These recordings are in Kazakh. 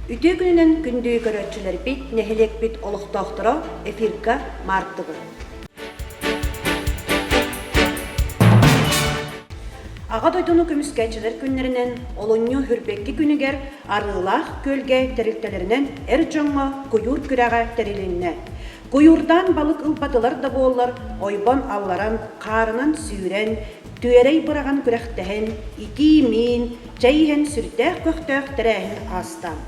Үтө күнүнөн күндүү көрөчүлөр бит нехелек бит олуктоктура эфирге марттыгы. Аға дойдуну көміскәчілер күнлерінен олонью хүрбекки күнігер арылақ көлге терилтелерінен әр жоңға кuyur күрәға терилінне. Кuyurдан балық ылбатылар да болар, ойбон алларан, қарынан сүйрен, түйерей бұраған күрәқтәхін, ики мин, чайхен сүртәқ көқтәқ тәрәхін астан.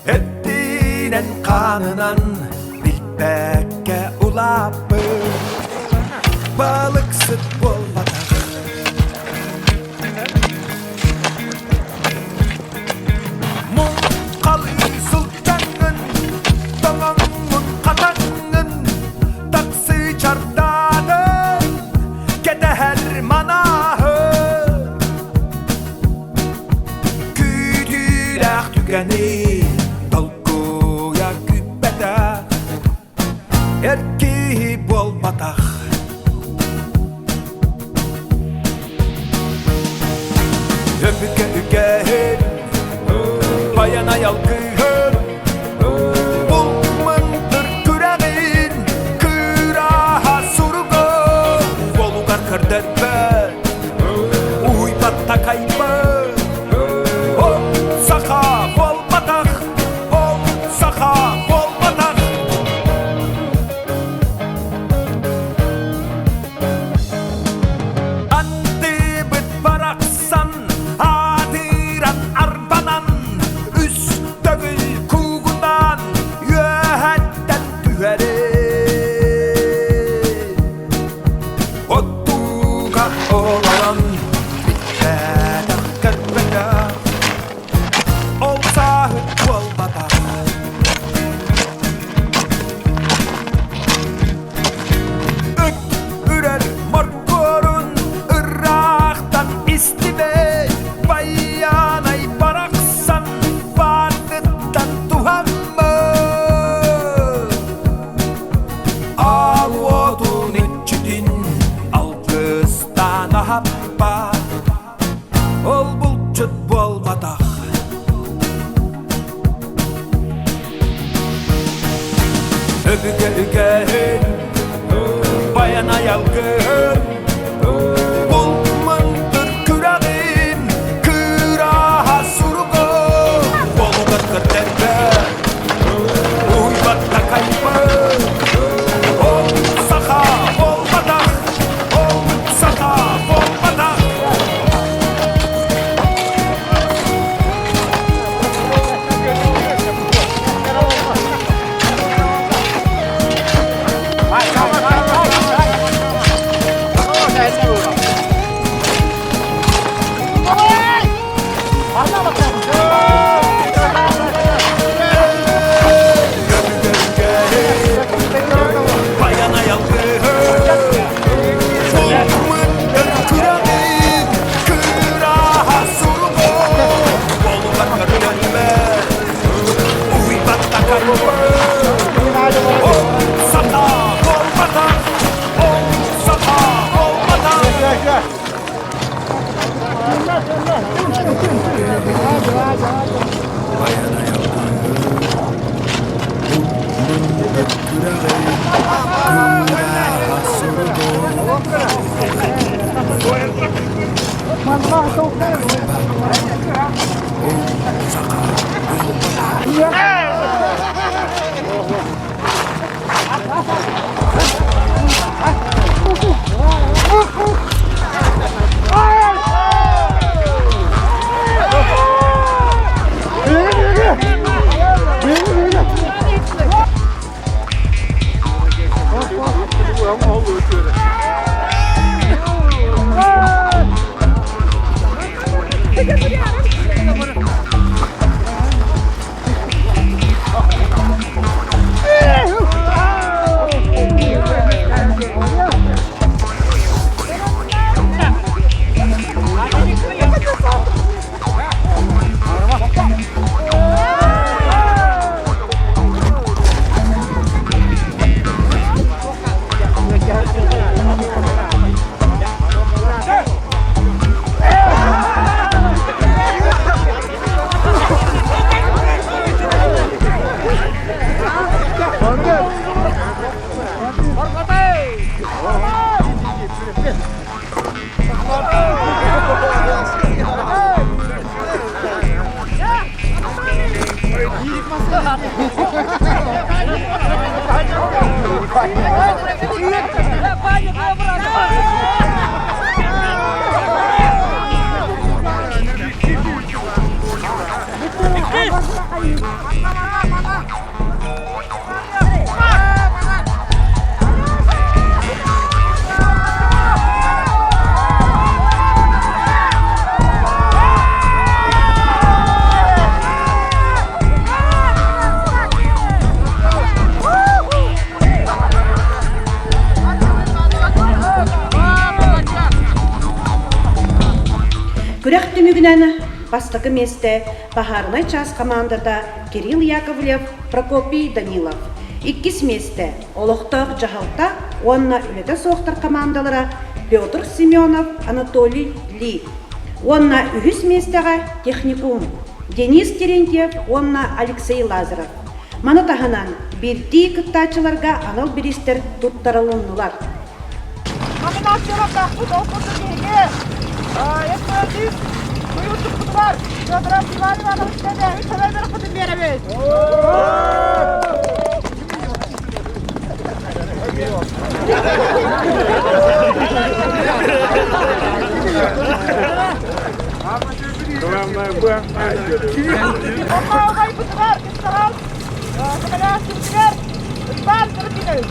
Ettinen kanınan bilbekke ulapı balık sıt bolmadan mun kalı sultanın donanın katanın taksı çardanın kedeher manahı küdülah tükeni erki bol batak öpüke ükehin bayana yalgıhın bulmandır küreğin kıraha surugun bolugar kırderbe uy batta kayma ol saka bol batak ol saka bol batak ol bulçut bolmadak öpüke ükehin bayana yalgın bulmandır küreğin kıraha surugun bolugar kırderbe uy batta kayma ol saka bolmadak ol saka bolmadak Күрәк түмүгүнен бастакы месте Пахарный час командада Кирилл Яковлев, Прокопий Данилов. Иккис месте Олохтоқ Жахалта, онна үлете соқтар командалара Петр Семенов, Анатолий Ли. Онна үхіс местеға техникум Денис Терентьев, онна Алексей Лазаров. Маны таханан бирди кыттачыларга анал биристер туттарылынылар. Номинацияларда құт оқырды кейге. Етмәдіз, бұйырды құт бар. Петр Иванович істеді, үйтелерді құтын береміз. Онна оғай бұты бар, кестағал. Кіміне сүртігер, ұйбан түртігіз.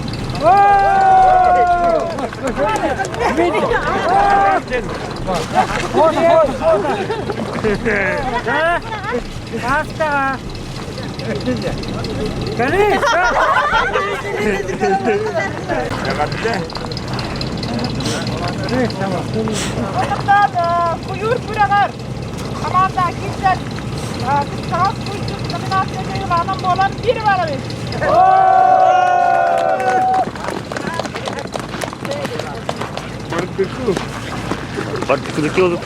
Ondan kuyur küreler. Komanda kimsen kıskağız kuyusuz nominasyonu anam olan biri var biz. Partikulaki olup.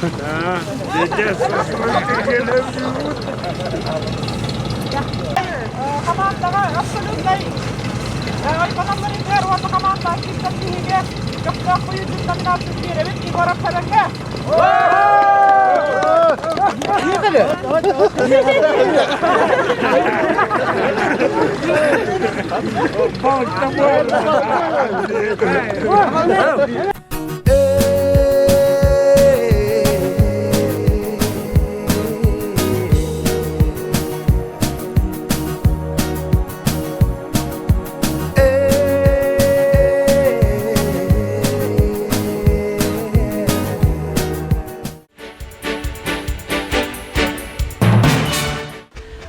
Komandaga absolutely. Ekonomları ver o komanda kimsen diye çok da kuyusuz nominasyonu verip Igor Peveke.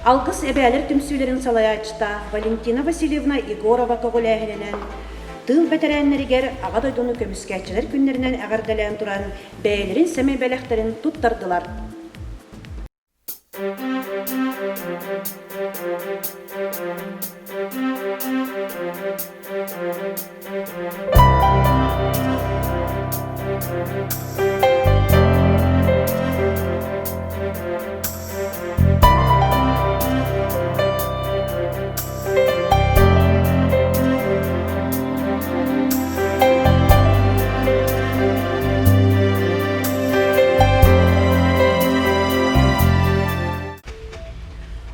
Алгыс әбәлер түмсүйлерін салаячта Валентина Васильевна Егорова көгіләһінен тыл бәтәрәннәрігер аға дойдуны көміскәтчілер күннерінен әғардалән туран бәйлерін сәмей бәләхтерін туттардылар.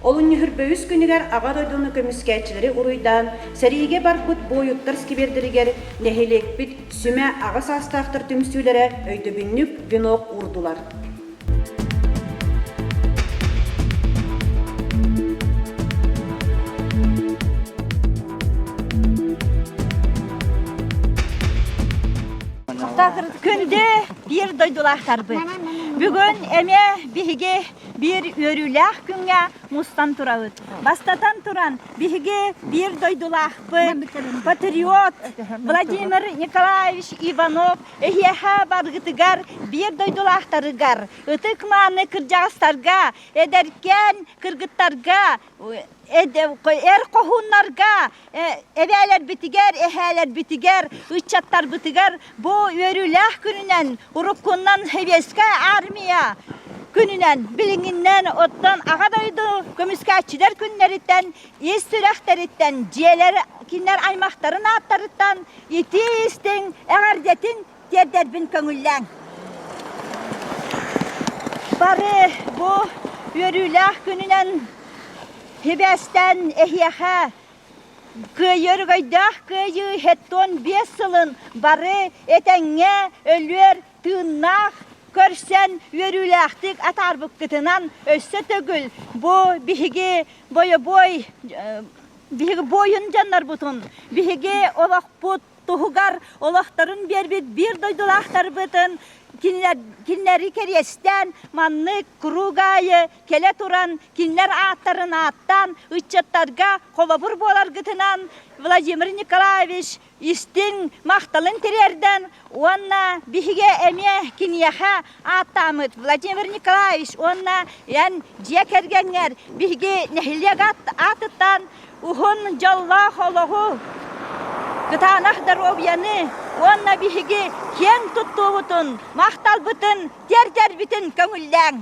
Олын нүхірбөйіз күнігер аға дойдуны көміскәтчілері ұруйдан сәрейге бар бұд бойыттар скибердірігер нәхелек біт сүмә аға састақтыр түмсүйлері өйдөбіннік винок урдулар. Күнде bir doydulaqtarбы. Бүгін әме биһиге bir өрүләх күнгә мустан турабыт. Бастатан туран биһиге bir doydulaqбы. Патриот Владимир Николаевич Иванов эхеха баргытыгар bir doydulaqtarыгар. Ытык маны кыржагыстарга, эдеркен кыргыттарга, kohunlarga, eveler bitiger, eheler bitiger, ıççattar bitiger, bu örülah gününen, urukundan heveske armiya gününen, bilinginden ottan ağadaydı, kömüskatçiler günleritten, istirahtlaritten, ciyeler, kinler aymaktarın atlarından, iti istin, eğerdetin, derderbin köngüllen. Bari bu örülah gününen, Hebesten ehyeha kıyır gaydah kıyı hetton 5 yılın barı etenge ölür tığınak körsen yürülektik atar bıkkıtınan össe tögül bu bihigi boyun canlar butun bihigi olak but tuhugar olaktarın bir doydulaktar butun kinleri keryesten, manlık, kurugayı, kele turan, kinler atların attan, ıççatlarga kolabur bolar gıtınan, Vladimir Nikolaevich istin mahtalın tererden, onna bihige emye kinyeha attamıt. Vladimir Nikolaevich onna yan ciyekergenler bihige nehilyak atıttan, uhun jallah Allah'u. Gıtanah darobyanı, onna bihigi ken tuttuğutun, mahtal bıtın, ter bitin köngüllen.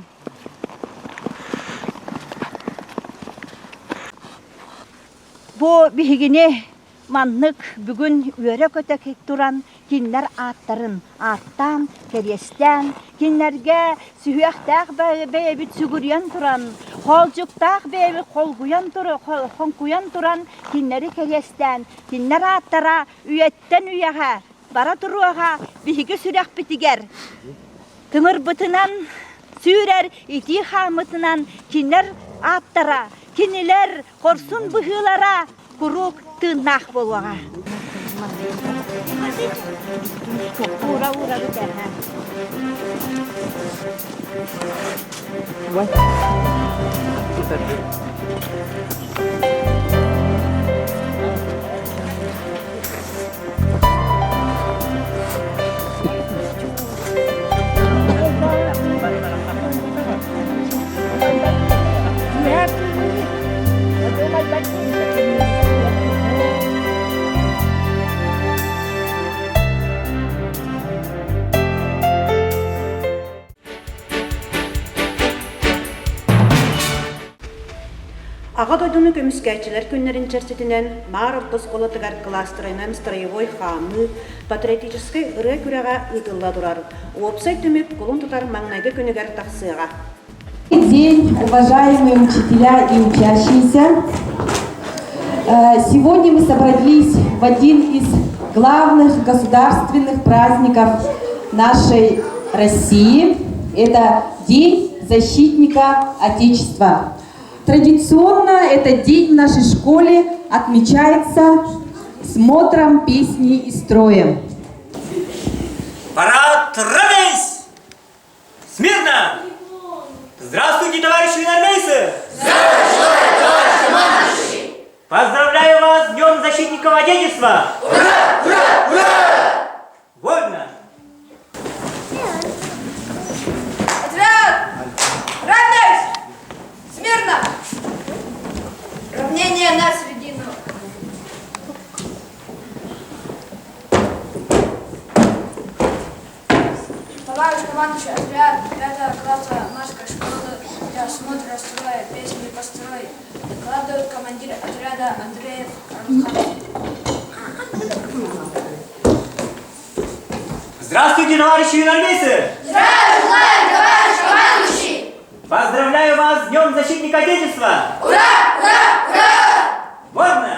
Bu bihigini manlık bugün öre kötek duran kinler atların, attan, keryesten, kinlerge sühüyaktağ beyebit sügüryen turan, holcuktağ beyebit honkuyan turan kinleri keryesten, kinler attara üyetten üyeha, bara turuaha bihigi sürek bitiger. Tımır bıtınan sürer, iti hamıtınan kinler attara, kiniler korsun bıhılara, kuruk tığınak boluğa. Ura biter ha. Ağa doydunu kömüskәтчеләр көннәрен чәрсетенән Маровка сколатыгар кластерынан строевой хамы патриотический ыры күрәгә ытылла дурар. Опсай төмеп кулын тутар маңнайгы күнегәр тахсыга. Добрый день, уважаемые учителя и учащиеся. Сегодня мы собрались в один из главных государственных праздников нашей России. Это День защитника Отечества. Традиционно этот день в нашей школе отмечается смотром песни и строем. Парад равенств! Смирно! Здравствуйте, товарищи армейцы! Здравствуйте, товарищи марши! Поздравляю вас с Днем Защитников Отечества! Ура! Ура! Ура! Вольно! Отряд! Равняйсь! Смирно! Равнение на середину. Товарищ командующий, отряд 5 класса Машской школы для осмотра строя, песни по строю. Докладывает командир отряда Андреев Армхан. Здравствуйте, товарищи армейцы! Здравия желаю, товарищ командующий! Поздравляю вас с Днем Защитника Отечества! Ура! Ура! Ура! Вольно!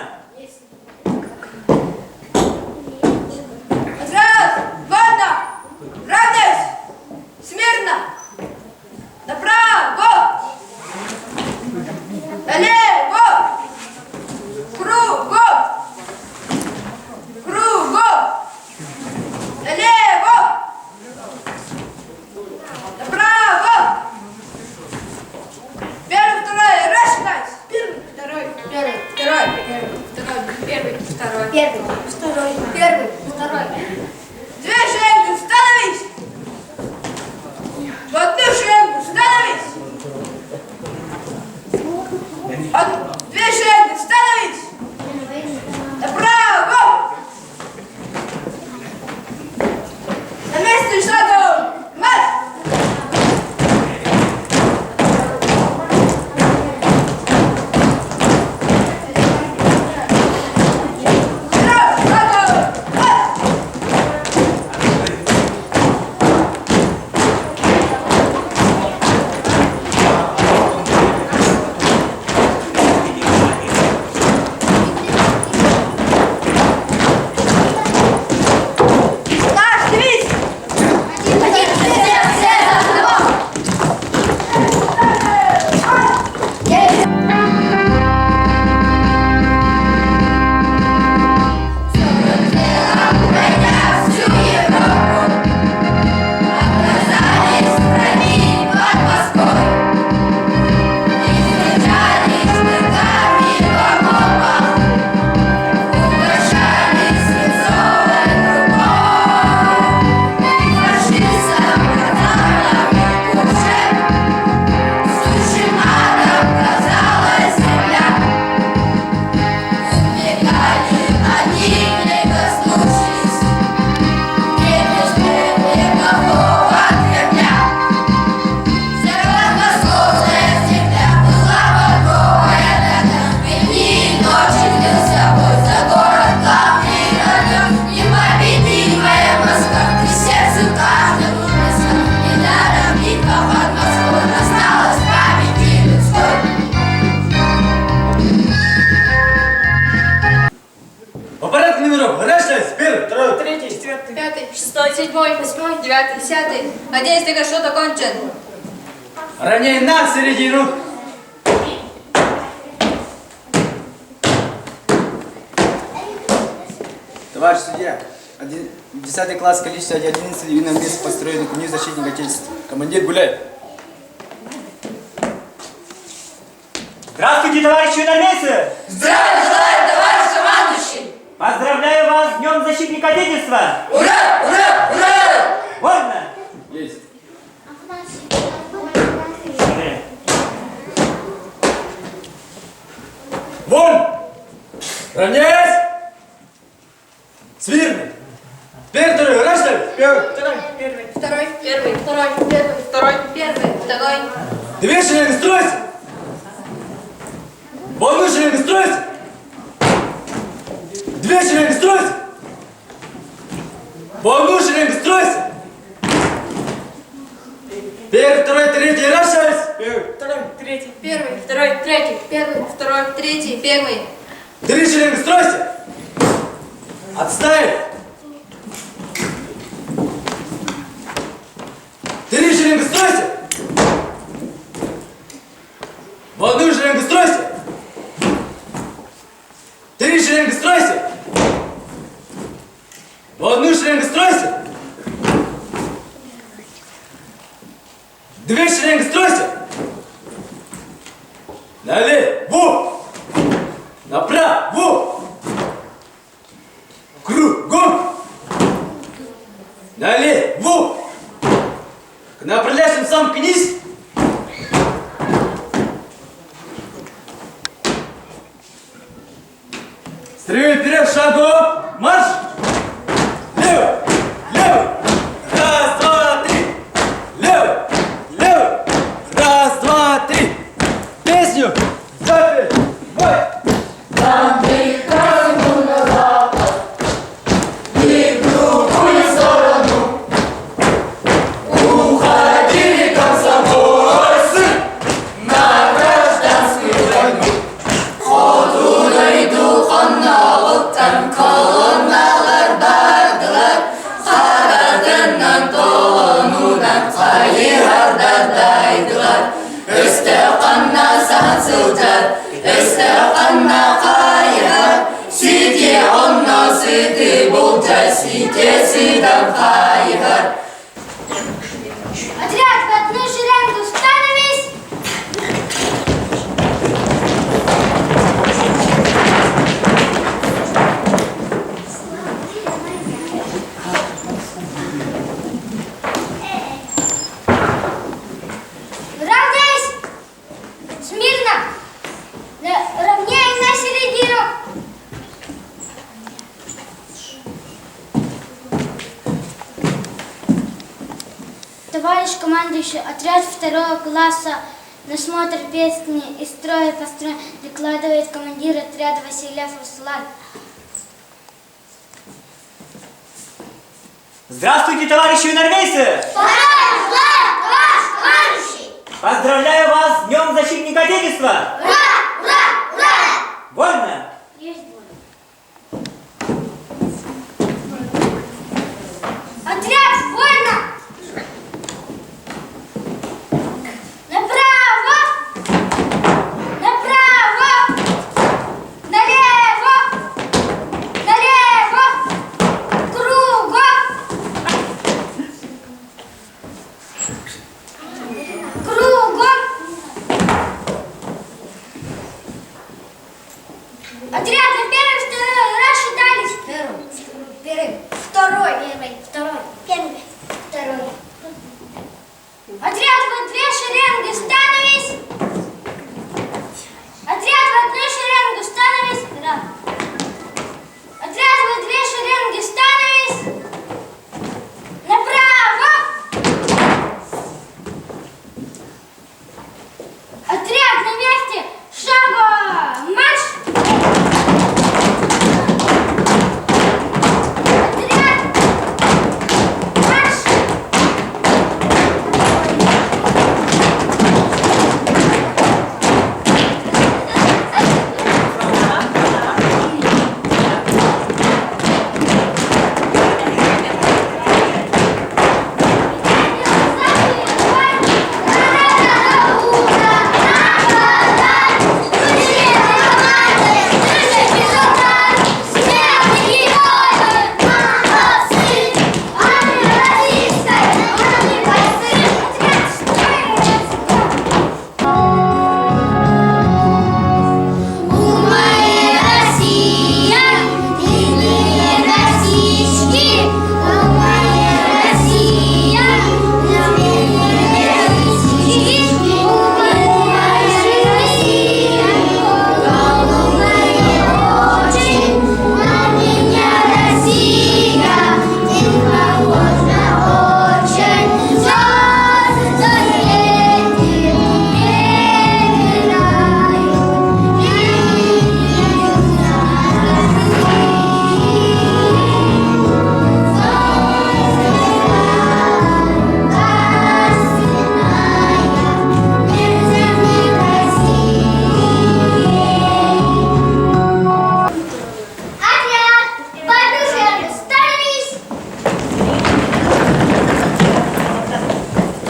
Отряд! Вольно! Равняйсь! Смирно! Направо! Налево! Кругом! Кругом! Налево! Рождайся! Первый, второй, третий, четвертый. 5, 6, 7, 8, 9, 10. Надеюсь, ты что окончен. Равняй на середину. Товарищ судья, 10 класс, количество 11 винных мест построено к Дню защитника Отечества. Командир гуляй. Здравствуйте, товарищи юнормейцы! Здравия желаю, товарищ командующий! Поздравляю вас с Днем защитника Отечества! Ура! Ура! Ура! Вольно! Есть. Вон! Равняйсь! Смирно! Теперь второй, рождай! Первый, второй, первый. Второй, первый, второй, первый, второй, первый, второй. Две шеренги стройся! Вон шеренги стройся! Две шеренги стройся! Вон шеренги стройся! Первый, второй, третий, рождайся! Первый, второй, третий. Первый, второй, третий, первый, второй, третий, первый. Три шеренги стройся! Отставить! Три шеренги стройся! В одну шеренгу стройся! Три шеренги стройся! В одну шеренгу стройся! Две шеренги стройся! Налево! Направо! Кругом! Налево! К направляющим сомкнись! Стрелять вперед, шагом! Марш! Лево! Лево! Раз, два, три! Лево! Лево! Раз, два, три! Песню! Запись! Бой! Отряд, в одну шеренгу становись! Равняйсь! Смирно! Равняй на середину! Товарищ командующий, отряд 2 класса на смотр песни из строя построен, докладывает командир отряда Васильев Руслан. Здравствуйте, товарищи юнормейцы! Товарищ командующий! Поздравляю вас с Днем защитника Отечества! Ура! Ура! Ура! Вольно! Есть воля. Отряд, вольно! Направо! Направо! Налево! Налево! Кругом! Кругом!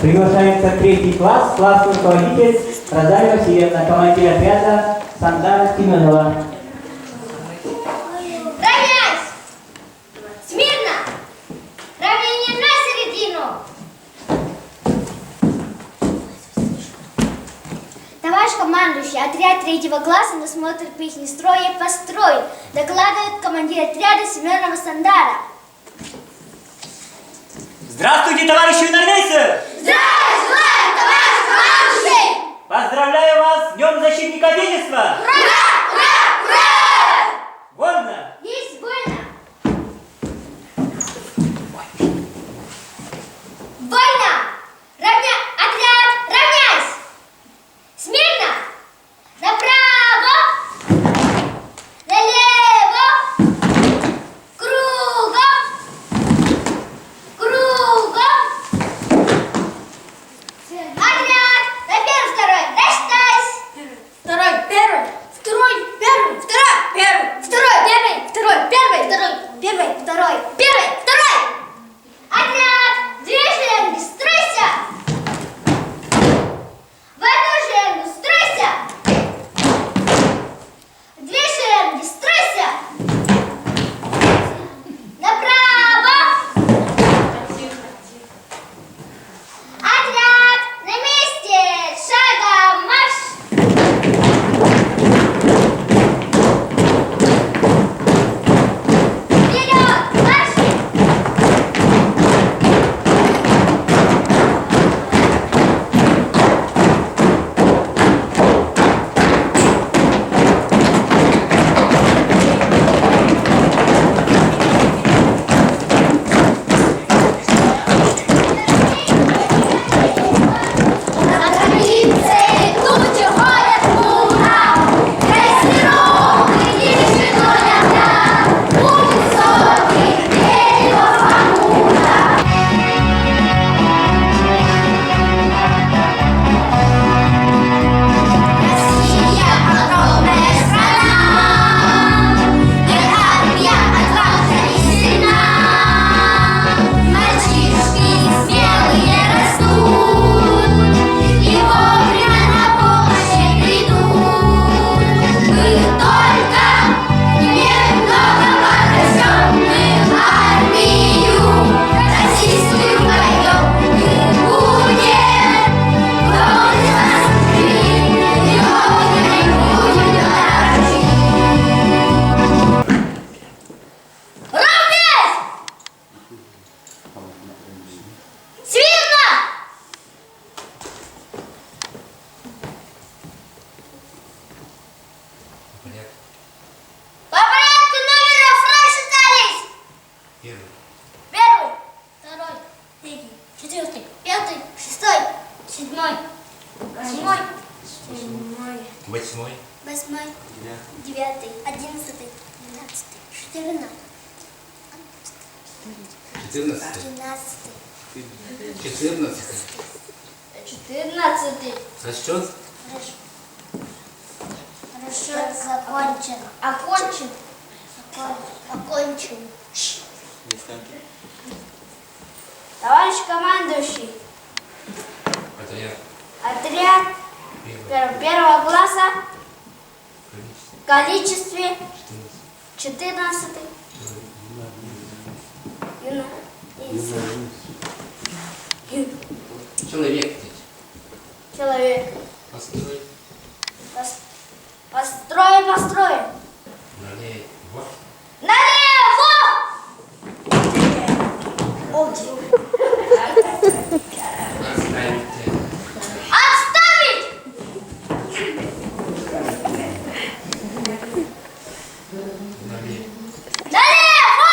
Приглашается третий класс, классный руководитель Розалия Васильевна, командир отряда Сандара Семенова. Равняйсь! Смирно! Равнение на середину! Товарищ командующий, отряд 3-го класса на смотр песни «Строя по строю», докладывает командир отряда Семенова Сандара. Здравствуйте, товарищи юнорвейцы! Здравия желаю, товарищ командующий! Поздравляю вас с Днем Защитника Отечества! Ура! Ура! Ура! Вольно! Есть вольно! Вольно! Отряд, равняйсь! Смирно! Направо! Налево! Кругом! Кругом! Отряд! На первый, второй! Рассчитайся! Второй, первый! Второй, первый! Второй, первый! Второй, первый! Первый, второй! Первый, второй! Отряд! Две шеренги, стройся! В одну шеренгу стройся! Две шеренги, стройся! Направо! Отряд! На месте! Шагом марш! Вперед! Марш! На границе тучи ходят луна, дрессировки тишиной одна, у высоких берегов Амура. Россия огромная страна, и армия отважна и сильна. Мальчишки смелые растут, и вовремя на помощь придут. Мы только немного подрастем, мы армию российскую пойдем. Мы будем горды нас любить, и Родиной будем дорожить. Равняйсь! Смирно! По порядку номеров рассчитались! Первый, второй, третий, четвертый, пятый, шестой, седьмой, восьмой, девятый, 11, 12, 14, 14. Расчет? Расчет закончен. Окончен. Окончен. Товарищ командующий, отряд первого класса в количестве 14. Человек. Построй. Налево! Отставить! Налево!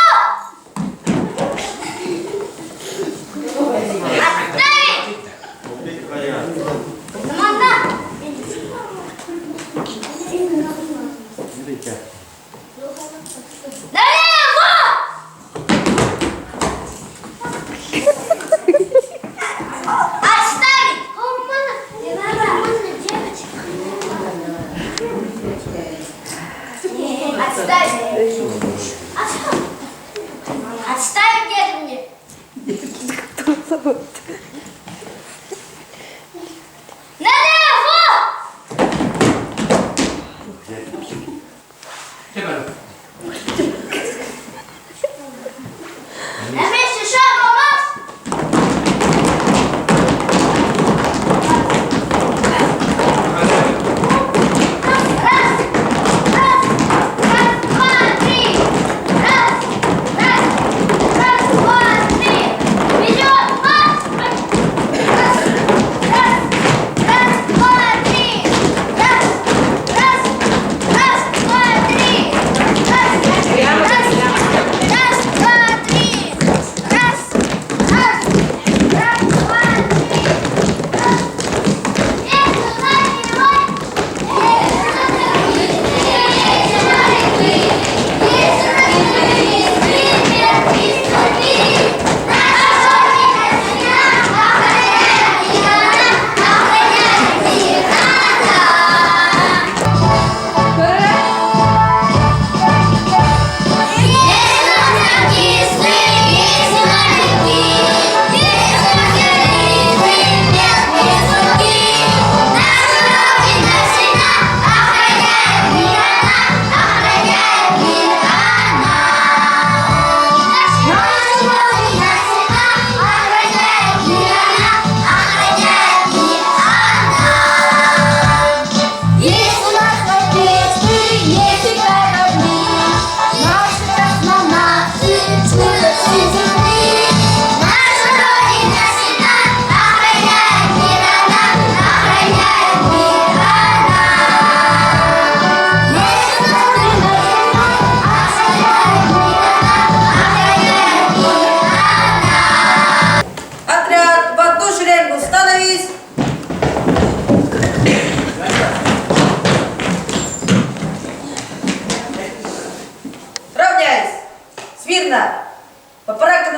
Отставить! Команда! Отставить! Не надо, девочка. Отставить! Отставить, где ты мне?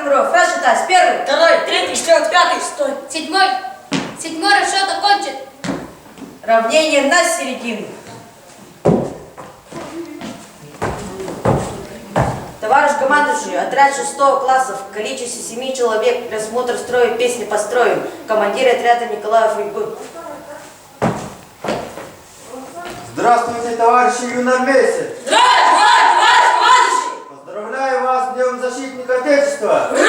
Петров, рассчитайся. Первый, второй, третий, четвертый, пятый. Стой. Седьмой. Седьмой расчет окончен. Равнение на середину. Товарищ командующий, отряд 6 класса в количестве 7 человек для осмотра строя песни построен. Командир отряда Николаев Игорь. Здравствуйте, товарищи юнормейцы! Здравствуйте, товарищ командующий! Поздравляю вас с Днем Защитника Отечества! Ура,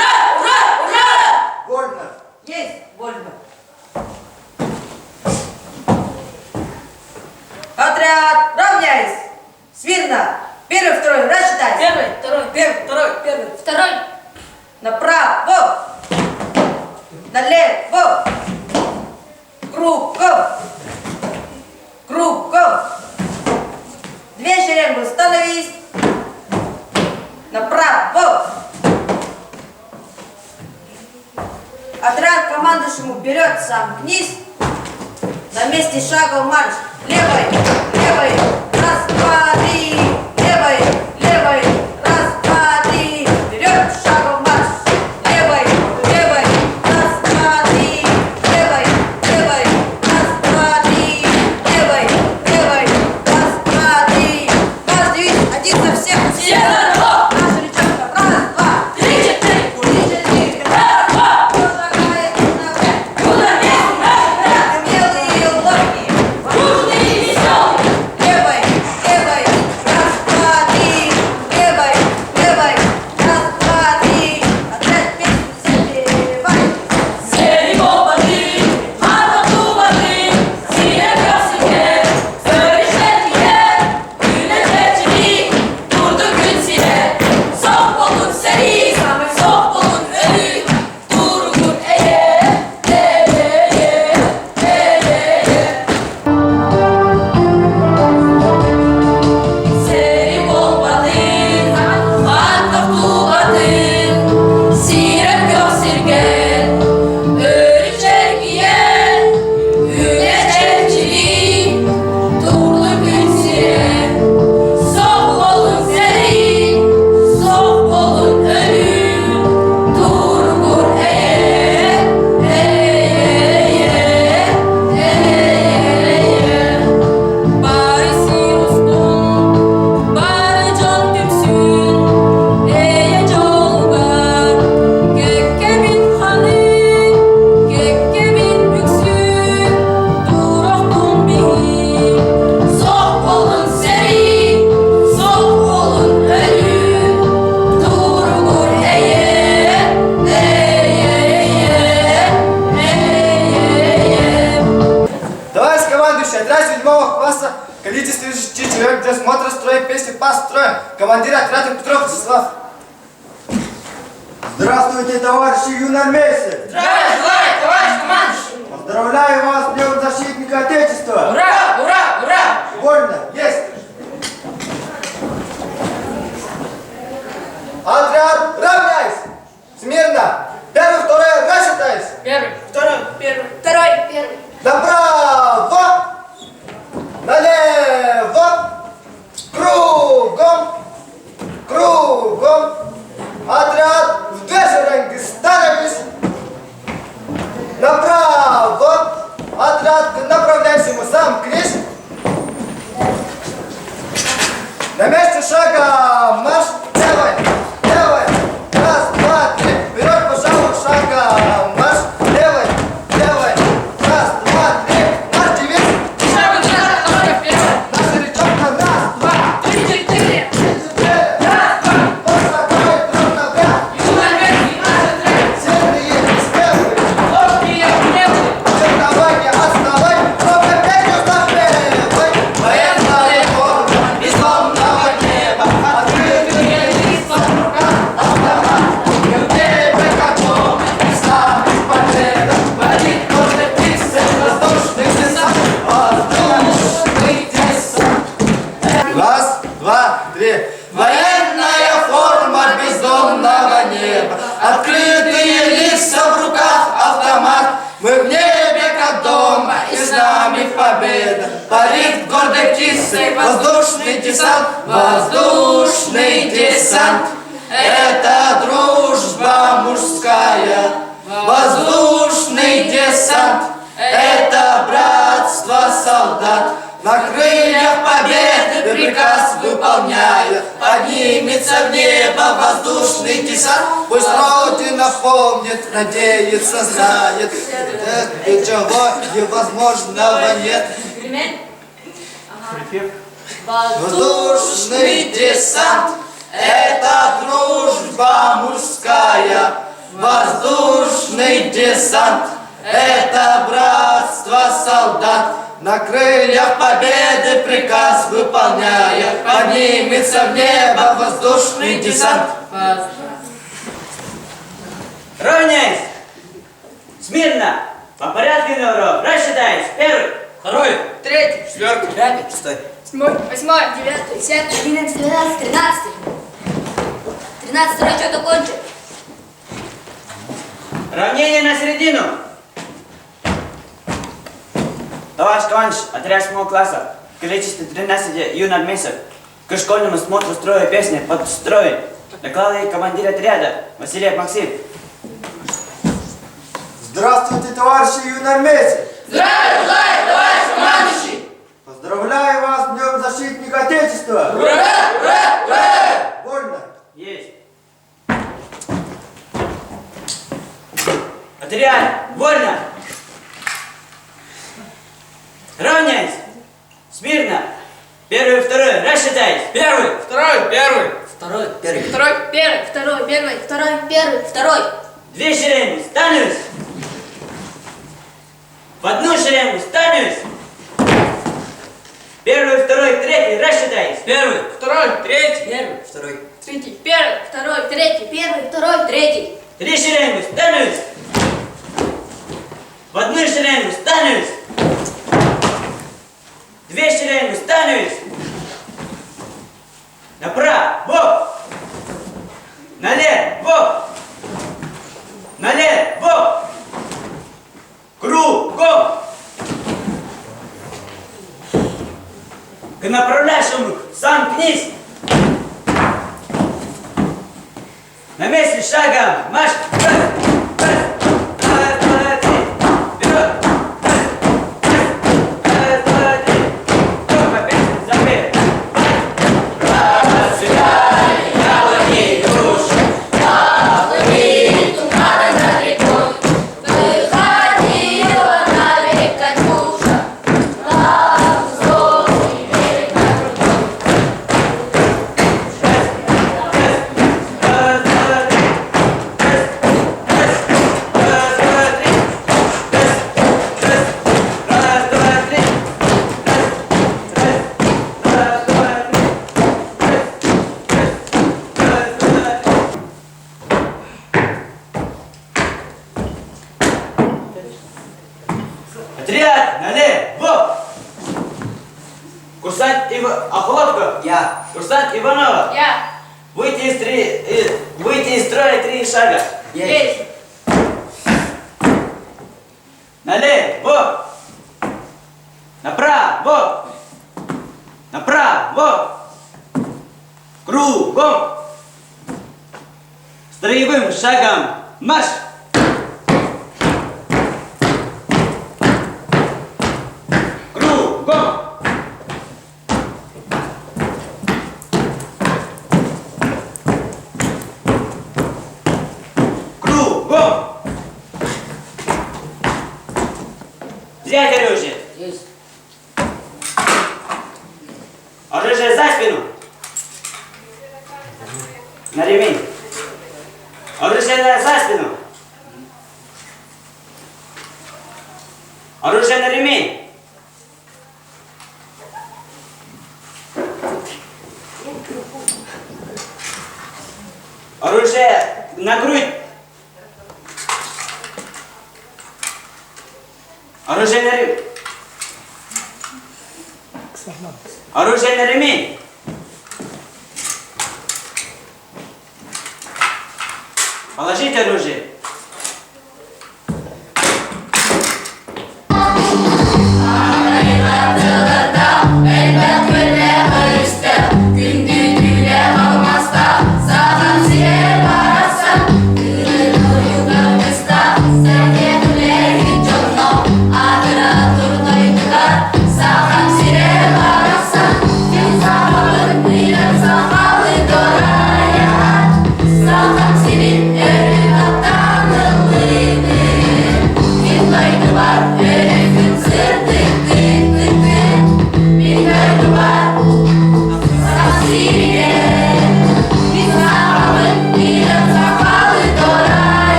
ура, ура! Вольно! Есть, вольно. Отряд, равняйсь! Смирно! Первый, второй, рассчитайся! Первый, второй. Первый, второй, первый. Второй. Направо! Налево! Кругом! Кругом! Две шеренги, становись! Направо! Отряд командующему вперед, сам вниз! На месте шага марш! Левой! Левой! Раз, два, три! Левой! Левой! Раз, два, три! Вперед, шагом марш! Левой! Левой! Раз, два, три! Левой! Левой! Раз, два, три! Левой! Левой! Раз, два, три! Марш, девиз! Один за всех! Все за одного! Наша речевка! Раз, два, три, четыре! Три, четыре! Раз, два! Кто такая куда? Куда вместе? Умелые и ловкие! Дружные и веселые! Левой! Левой! Раз, два, три! Левой! Левой! Раз, два, три! Отряд песню запевай! Серебро воды, атаку воды, сире красике, свершение, güneşleri, durduk gün sire, sof olun seri, sof olun ölü, durgun eye, Serебro vadı, ataku vadı, sire kösirge, ölecek yer, güneşleri, durdu gün sire, sof olun seri, sof olun ölü, durgun eye, Bari sirustum, bari can tümsün, eye colgar, gekkemin hani, gekkemin büksün, duroktun bihi. Sof olun seri, sof olun ölü, durgur eye, Товарищ командующий, отряд 7 класса в количестве 6 человек для осмотра строя песни построен. Командир отряда Петров Вячеслав. Здравствуйте, товарищи юнормейцы! Здравия, товарищ командующий! Поздравляю вас с Днем Защитника Отечества! Ура, ура, ура! Вольно! Есть! Отряд, равняйся! Смирно! Первый, второй, рассчитайся! Первый, второй, первый, второй, первый. Направо! Налево! Кругом! Кругом! Отряд в две шеренги становись! Направо! Отряд, направляйся ему сам вниз! На месте шага марш! Левой! Левой! Раз, два, три! Вперед, пожалуй, шага марш! Левой! Левой! Раз, два, три! Марш, девиз! Шагу назад, нога вперед, Наша речевка! Раз, два! три, четыре, Раз, два! Посадой, друг на брат! юнормейский наш отряд, Сильные и смелые! ловкие и умелые, Давай, не отставай! Ровно песню запевай! Военная форма бездомного неба! Открытые лица в руках автомат! И в небе, как дом, и славных победа! Водит гордый писарь воздушных десант! Воздушный десант! Раз, два, три! Военная форма бездомного неба! Открытые лица в руках автомат! Мы в небе, как дома, и с нами победа! Парит гордой птицей воздушный десант! Воздушный десант! Это дружба мужская! десант, это братство солдат. На крыльях победы приказ выполняя, поднимется в небо воздушный десант. Пусть Родина помнит, надеется, знает, ничего невозможного нет. Воздушный десант, это дружба мужская. Воздушный десант, это братство солдат. На крыльях победы приказ выполняя, поднимется в небо воздушный десант. Равняйсь! Смирно! По порядку на урок. Рассчитаюсь. Первый. Второй. Третий. Четвертый. Пятый. Шестой. 8, 9, 10, 11, 12, 13. 13 расчет окончен. Равнение на середину. Товарищ командир, отряд 7 класса, в количестве 13 юнормейцев, к школьному смотру строя песни подстроен. Докладывает командир отряда Васильев Максим. Здравствуйте, товарищи юнормейцы! Здравия желаю, товарищ командующий! Поздравляю вас с Днем Защитника Отечества! Ура! Ура! Ура! Вольно! Есть. Отряд, вольно! Равняйсь! Смирно! Первый, второй, рассчитайся! Первый, второй, первый! Второй, первый. Второй, первый, второй, первый, второй, первый, второй. Две шеренгу, становись! В одну шеренгу, становись! Первый, второй, третий, рассчитайся! Первый, второй, третий! Первый, второй. Третий, первый, второй, третий, первый, второй, третий. Три шеренгу, становись! В одну шеренгу, становись! Две шеренгу, становись! Направо! Налево! Налево! Кругом! К направляющему сомкнись! На месте шагом марш! Отряд, налево! Курсант Охлопко. Я. Курсант Иванова. Я. Выйти из строя 3 шага. Есть. Налево! Направо! Направо! Кругом! Строевым шагом марш! Кругом! Кругом! Взять оружие! Есть. Оружие за спину! На ремень! Оружие за спину! Оружие на ремень! Оружие на грудь! Оружие на ремень! Оружие на ремень! Положить оружие! Sen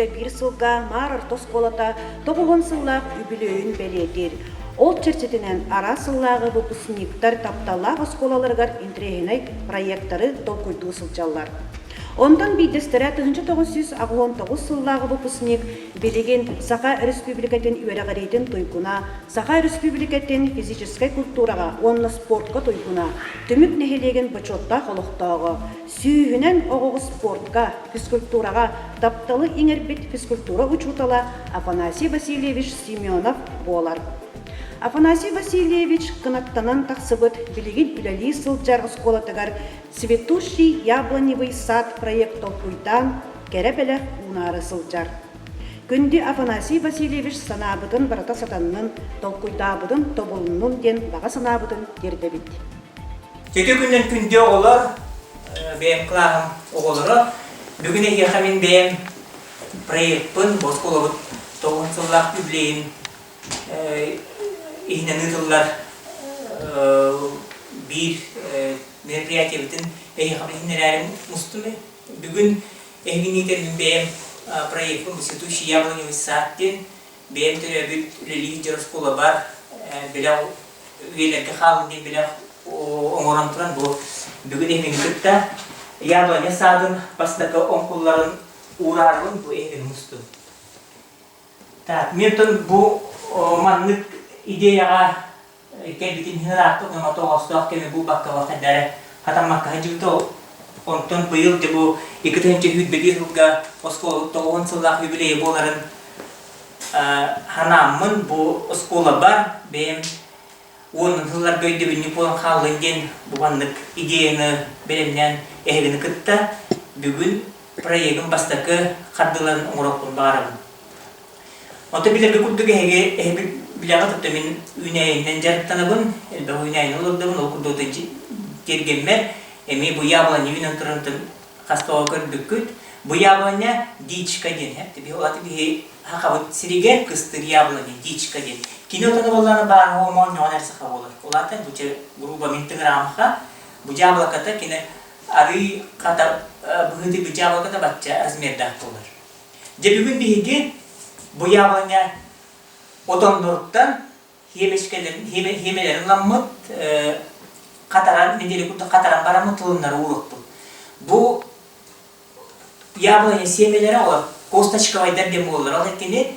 1 сылга мар орто сколата 9 сыллах үбүлөйүн белетир. Ол чертетинен ара сыллагы выпускниктар тапталлах осколаларгар интерегинай проекттары толкуйдуу сылжаллар. Ондан бидестере 1999 сыллагы выпускник билеген Саха Республикатын үерегаритин тойгуна, Саха Республикатын физической культурага, онна спортка тойгуна, түмүк нехелеген бачотта холуктагы, сүйүнен огогу спортка, физкультурага, тапталы иңербит физкультура учутала Афанасий Васильевич Семенов болар. Афанасий Васильевич кынаттанан тақсыбыт билигин үләли сылжар осколатыгар «Цветущий яблоневый сад» проект толкуйдан керепеле унары сылжар. Күнді Афанасий Васильевич санабытын барата сатанның толкуйдабыдын тобулунун ден баға санабытын дердебит. Теке күннен күнде олар бәйім қылағым оғылыры. Бүгін ехамин бәйім проектпын осколабыт тоғын сыллақ үблейін ihnen yıllar bir merpiyatı bütün ihneler mustume bugün ehviniterin benim proyektim bu situasi yablonevый садтен benim türevi religious школа бар bilen üyelerge halinde bilen onuran turan bu bugün ehvinitetten yablonevый sadın baştaki onkulların uğrarlığın bu ehvin mustu. Menton bu manlık ideyaga kelbitin hinarattık ama toğastuaq kemi bu bakka vakadare hatammakka hajivto onton bu yıl de bu 2. hüdbedir hüdga oskol toğun sılaq hübileye boların hanamın bu oskola bar benim onun hıllar böyde bir nüpolun halından bu banlık ideyini belimden ehvini kıtta bugün proyekin bastaki kaddıların uğraqın bağırın. Oto bilirge kurduge hege bilaga tutamin üneyinden jartanabın elbe üneyin olurdabın okurdu tergemmer emi bu yablonevinin turantın hastawakır büküt bu yablonevya dichka den hep bir olatı bir hakavat siriger kıstır yablonevya dichka den kinotana bolana bar hormon yonersi olur olatı bu gruba mintigramha bu yablakata kine ari kata bu hidi bu yablakata batça azmerda olur jebugün bir hege bu yablonevya Odonluruktan hemelerin lammut kataran nedeli kutta kataran baramı tılınları uğruktu. Bu yablonevya semeleri olan kostaçkavay derdem olur. Ola kini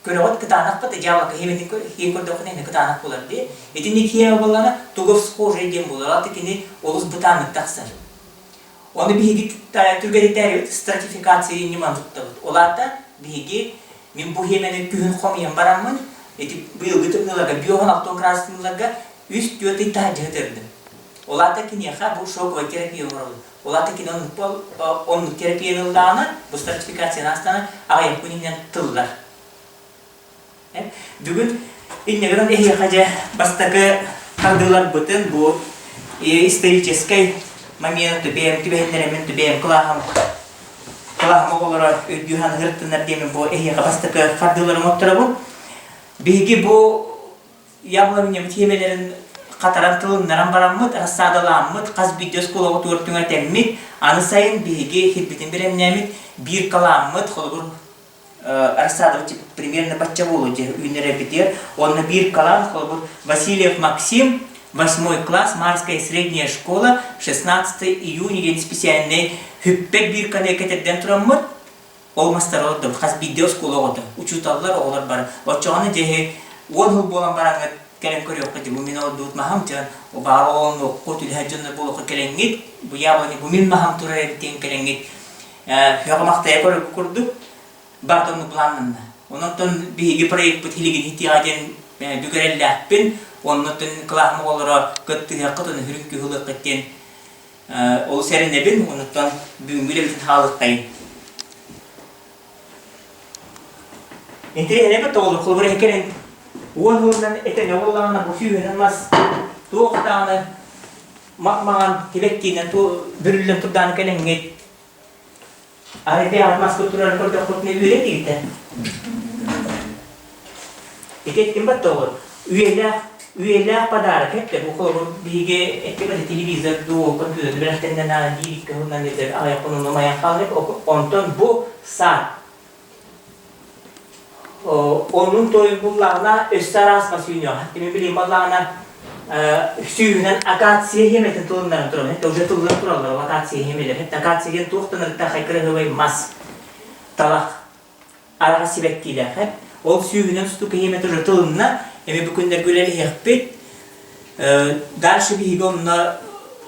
görevat kıtanak patı yablaka hemetin kurduğu ne kıtanak olur diye. Etini kiye bolana tugov skor dem olur. Ola kini oluz butanık taksar. Onu bir higi Türkiye'de teriyot stratifikasyon niman tuttu. Ola da bir higi min bu hemenin kühün komiyen baramın eti bu yıl gıtıklılarga biyohonakton krasınlarga üst yöte itahat jahıtırdım. Olata ki niyaha bu şok ve terapiye umarlı. Olata ki onun terapiye nıldağına bu stratifikasyon hastana ağayak kuninden tıllar. Bugün innegeran ehiyakaca bastaki kaldırlar bütün bu исторической момент benim tübehenleremin benim Kulağıma olarak ödüğün hırtınlar demin bu ehye kabastaki kardılarım oturabın. Bilgi bu yablonevya temelerin kataran tılınlaran baramıt, sadalanmıt, kaz videos kulağı oturttuğuna temmit, anı sayın bilgi hidbitin biremnemit, bir kalamıt, kolubur arsadıvçı примерно batça olunca ünlere bitir. Onunla bir kalam, kolubur Васильев Максим, 8 класс, Марская средняя школа, 16 июня, день специальный. Hüppek bir kaneketerden turamır, olmazlar oldu. Kas video skolu oldu. Uçutallar oğlar var. Oçağını cehe, 10 yıl bolan barangı kelem körüyor ki bu min oldu maham can. O bağlı onu kutul hacınlar bolu kelengit. Bu yabloni bu min maham turaya biten kelengit. Hüyamakta yapar kurdu. Bartonlu planında. Ondan bir proyekt bu hiligin ihtiyacın bügerellahpin. Ondan kılahmı olarak kıttıya kıtını hürünkü hılık etten. Ol serine bin unuttan bugün bile bütün halıktayım. Enteri ne olur? Kulbur hekeren 10 yıldan etene oğlanına bu füyünmez. Tuğdağını makmağın tibettiğinden bürülden turdan kelengit. Arifeye atmaz kültürel kurda kurtne üyeli değildi. Etettim bat olur. Üyeler padarak hep de bu kolu bilgi ettikleri televizyon, kompüter, bir haftanın ana değil ki ondan nedir ayak onun olmayan kalacak. Ondan bu saat. Onun toyun bullağına öster asma suyunuyor. Hatta ben bileyim ballağına suyunan akatsiye yemetin tulunların durur. Hatta oca tulunların dururlar, akatsiye yemeler. Hatta akatsiye'nin tuğtanır da haykırı hıvay mas talak arağa sibekkiler. O suyunan tutuka yemetin oca tulunna emi bu günler güleli yakbet. Дальше бигомна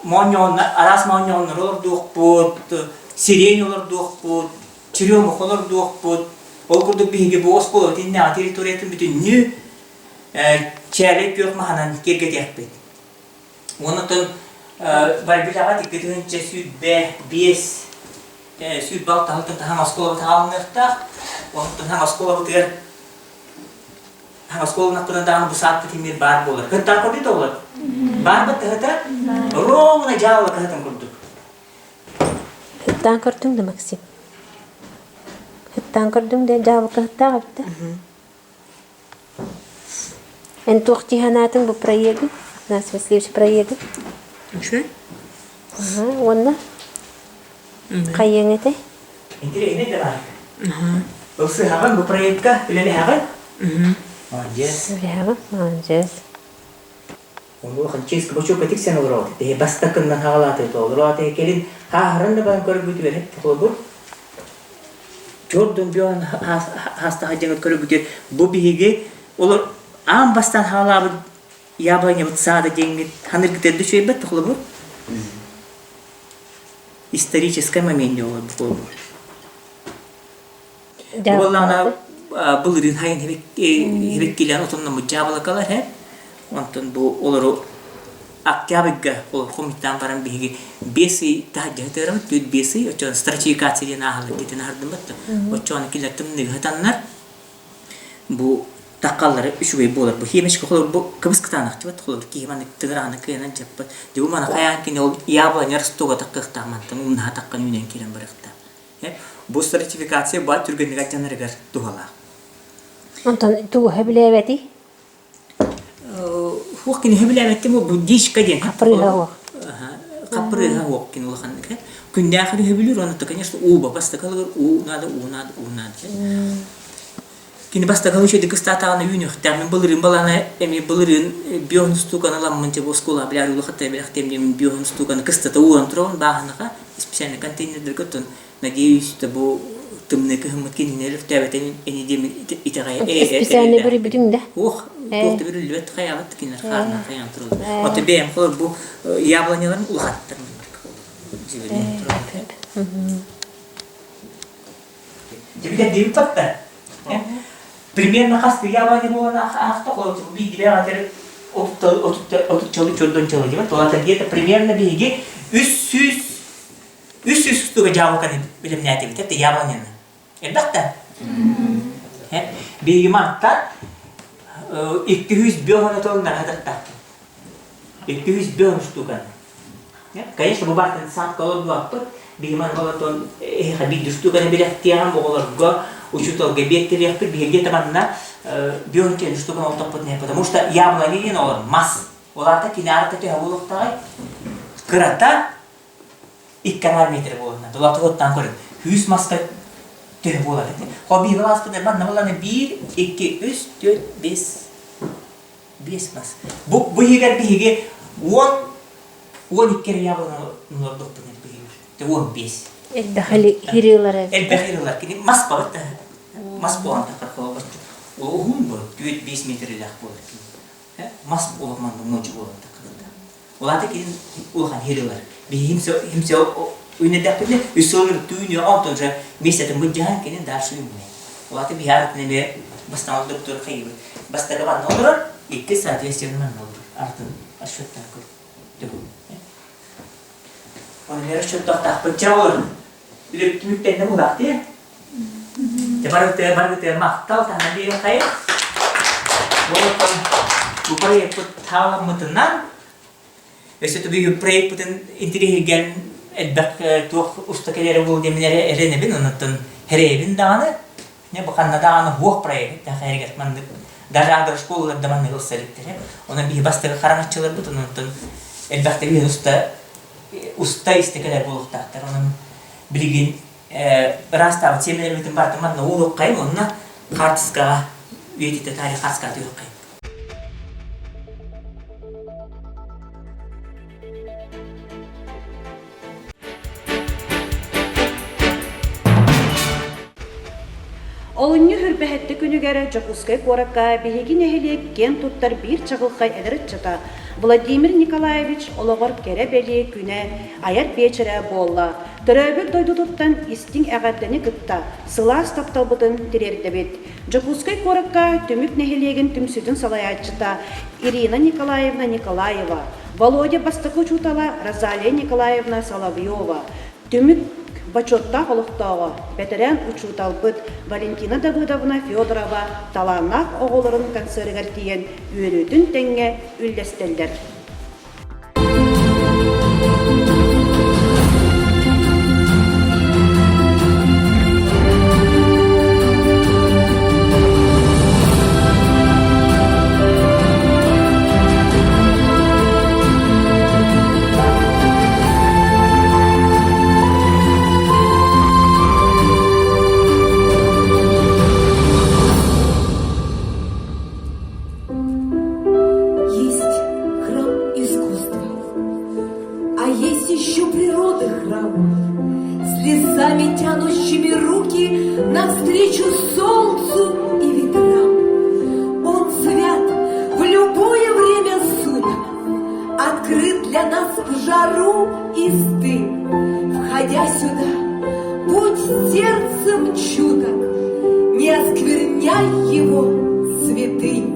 моньонна арас моньоннар олар дуқпут сирень олар дуқпут черемух олар дуқпут ол курдук биге бос болот инна территориятын бүтүннү чалек yok маханан кергет якпет онотон барбилага тикетинче сүдбе бес сүд бал талтын хамас коло таалныкта онотон хамас коло тер Школа наконда bu saat timir bar bolar. Kata ko dito bolar. Bar bat kata ровно jawab kata kurduk. Hıttan kurdum da Maksim. Hıttan kurdum da jawab kata kata. En tuhti hanatın bu proyekti. Nasıl следующий проект? Что? Ага, онна. Кайын ете? Ini de var. Olsa hagan bu proyekka bileli hagan. Молодец. Верно, молодец. Onu hançes bu çok etik sen olur. De bastakından havalat et olur. Ate kelin harın da ben körüp ver hep olur. Gördüm bir an hasta hacını körüp ver. Bu bihige olur. Am bastan havalat yabanya sade деньги. Hanır gider düşüyor bet olur. Исторический момент olur bu. Vallahi Bulurun hayın hevek gelen otunla mücabala kalar he. Ondan bu olur Октябрьга olur komitan paran bihigi besi tahajjatera tüt besi o çon stratejiye nahalı ditin hardım battı. O çon kilatum nihatanlar bu takalları üçüye bolar. Bu himeş olur bu kıbıskıtanak çabat olur ki hemen tıdırana kıyana çapat. Diyor mana kayan ki o yabla yarıstoga takıkta mantan unha takkan yünen kiren bıraktı. Bu sertifikasiya bu Türkiye'nin kaçanları gar tuhala. Ondan tu hebileveti? Hukin hebileveti mu bu diş kadın. Kapriha o. Kapriha o kin ulakan ne? Kunde ahir hebilir onu da kanyas uba basta kalır nada. Kini basta kalır şey dikkat ta ana yünü tamen bulurum balana emi bulurum biyonstu kanalam mınca bu skola bilar ulakat bilar temdim biyonstu kan kısta ta uan tron bahana ka spesialne kantine dirgotun. Надеюсь, что bu tümneki hımmetkin nelif teveten eni demin itagaya Spesialne biri bilin de. Tuhta bir lüvet kayavat kinler karna kayan turuldu. Ota beyem kalır bu yablanyaların ulahattır. Jadi kan devi patta. Примерно касты яблоня было на автоклоте. Видели, а теперь от чоловік чоловік. То где-то примерно биги 300 штука жабылканы билем не айтып кетти яблоняны. Элбетте. Биги мантта 200 бёгөнө тонна хадатта. 200 бёгөн штука. Конечно, bu bakın saat kalır bu aktor. Bigi man kalatон хабид штука билет тиям болорго учутол гебеттер yapıp biги tabanna бёгөн штука олтоп не потому что яблони не olur мас. Оларда кинарда те хавулуктагы кырата 2 метр болуна. Долатыгыттан көрүп 100 маска тө болот. Хоби велосипед мен намаланы 1 2 3 4 5 мас. Bu егер биге 12 kere yablonu doktor ne bilir. Te 15. Elbahali hiriyorlar. Elbahaliler ki mas balık da mas boğan da kalkıyor. O hun bu 4-5 metrelik boğulur. Mas olmanın nocu boğulur da kalır. Olar da ki ulhan hiriyorlar. Bir himse uyne daptı üsülür dünya altınca mesleğin bu cihan kenin dersi uymuyor. Olar da bir hayat ne bastan doktor kayıyor. Basta kaban ne olur? 2 saat yaşayan ne olur? Artık aşağı takır. Onu nereye şu tahta bıçağı olur. Bir tümükten ne budak diye. Baru ter maktal tanah dia kaya. Bu proyek tahu mutenan. Wes itu bir proyek puten interigen edbak tuh ustakelere bu deminere erenebin onatın herebin dağını. Ne bakan dağını huok proyek. Daha kaya getmandık. Darada şkollarda man ne olsalıktır. Ona bir bastı karanlıkçılar bu onatın edbakta bir usta istekeler buluktaktır. Onun bilgin ырастағы темелеріміздің бартыманна ол оққайым, онына қартысқаға өйдеті тарих қартысқаты оққайым. Олынны хүрбәһетті күнігері Жокускай қоракка бейгін әхелек кен туттар бір чағылқай әдіріт жыта. Владимир Николаевич олығыр кәрі бәлі күні аяр бечірі болла. Түрәбі дойды тұттан істің әғаттыны күтті. Сылас тапталбытын терерді бет. Жокускай қоракка түмік нәхелеген түмсүдің салаятчыта Ирина Николаевна Николаева, Володя Бастықы чутала Розалия Николаевна Соловьева, түмік Бачотта холықтауы, бәтірән учуталбыт Валентина Давыдовна Федорова таланақ оғылырын концергар тиен үйрөтін тәңе үллестелдер. Слезами тянущими руки навстречу солнцу и ветрам. Он свят в любое время суток, открыт для нас в жару и стыль. Входя сюда, будь сердцем чуток, не оскверняй его святынь.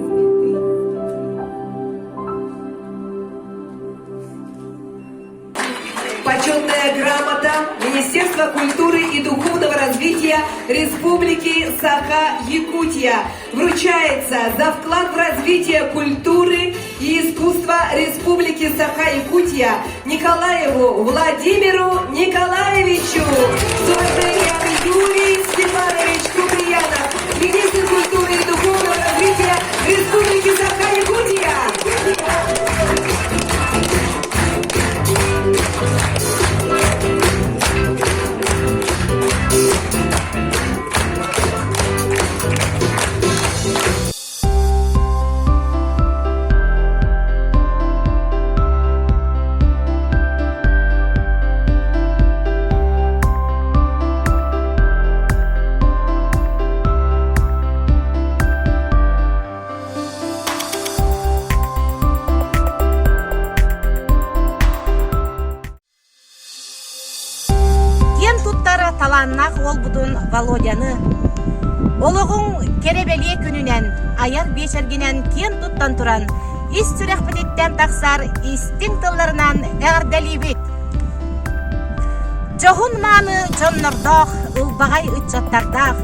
Почетная грамота Министерства культуры и духовного развития Республики Саха-Якутия вручается за вклад в развитие культуры и искусства Республики Саха-Якутия Николаеву Владимиру Николаевичу. С уважением Юрий Степанович Куприянов, министр культуры и духовного развития Республики Саха-Якутия. Таланнақ ол бұдын Володяны. Олығың керебеле күнінен, аяр бешергенен кен тұттан тұран, ис сүрек білеттен тақсар, истің тылларынан әғірдәлі бет. Жоғын маны жоннырдақ, ұлбағай үтчаттардақ,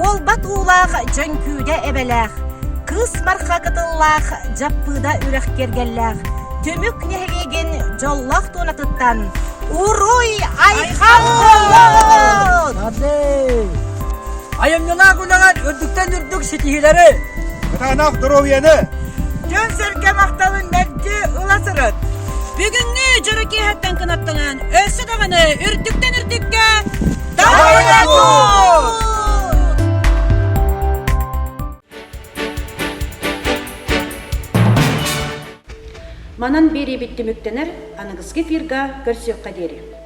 ол бат ұлақ жөнкүйде әбеләқ, қыз марқа қытыллақ, жаппыда үрек кергелләқ, төмік нәхелеген жоллақ тонатыттан, Уруй айхан болын! Сады! Айымнына күнаған үрдіктен үрдік сетихилері! Күтанақ дұровияны! Жөн сөрке мақталын бәлді ұласырыт. Бүгінгі жүріке әттен кынаттыңын, өсі дағыны үрдіктен үрдікке дайырату! Манан бері бітті мүктенер, анығызғы фирға көрсек қадері.